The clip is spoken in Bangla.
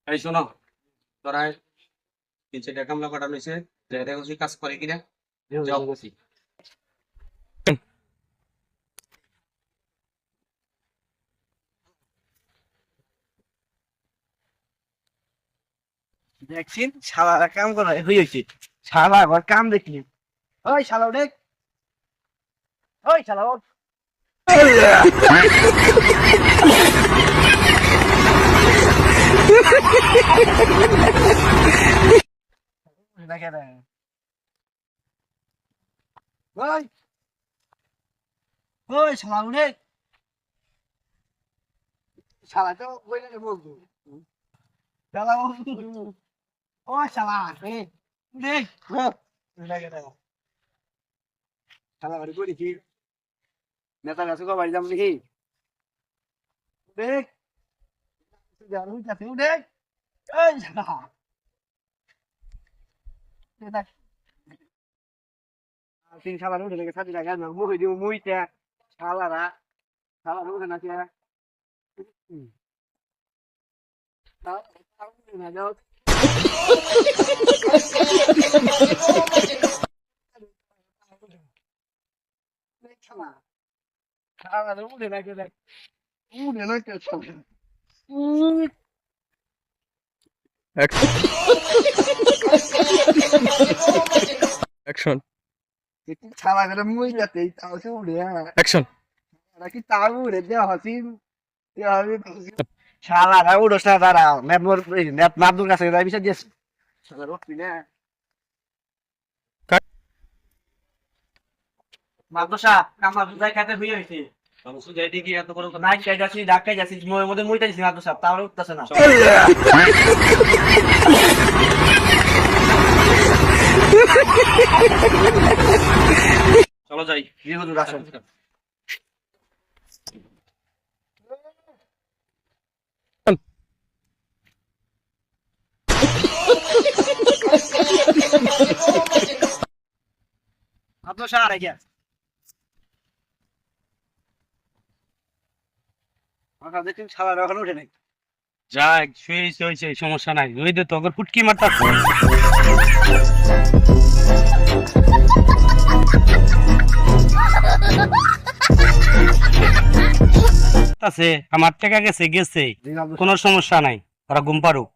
এই শোনো, তোরা নিচে কামলা পাঠানো হয়েছে, দেখো কাজ করে কিনা। যাও বসি। দেখছিন শালারা কাম করা হয়েছে। শালা আবার কাম দেখলি। ওই শালা দেখ, ওই শালা ওঠ। দেখে রে। ওই ওই শালা দেখ, শালা তো বইলে বলতো শালা ও শালা দেখ দেখ দেখে রে। শালা বাড়ি করি কি নেতা গাছ বাড়ি যাম নাকি দেখ জানুই যাচ্ছে দেখ। এই শালা দেখ তিন শালা উঠে লেগে সাথে দেখা না মুখে দিব মুইটা শালারা শালা উঠে না কে না যাও শালা শালা উঠে না কে দেখ উঠে না কে শালা অ্যাকশন শালা করে মুই যাতে তাও সে উঠে অ্যাকশন নাকি তাও উঠে দেওয়া হসিন শালারা উঠোস না তারা ম্যাপ মাদুর কাছে যাই বিচার দিয়েছে শালা উঠবি না মাদ্রাসা কামাল বুঝাই খাতে হয়ে হয়েছে এত বড় কথা। নাই চাই যাচ্ছি ঢাকায় যাচ্ছি মোয়ের মধ্যে মুইটা দিচ্ছি মাদ্রাসা তাহলে উঠতেছে না চলো যাই। বিহুদুর আসেন মাদ্রাসা আর গিয়া আমার দেখুন শালারা ওখানে উঠে নাই যাক, শুয়েছে হয়েছে, সমস্যা নাই। ওই দে তোর ফুটকি মারতা আছে, আমার টাকা গেছে গেছে, কোনো সমস্যা নাই। ওরা ঘুম পারুক।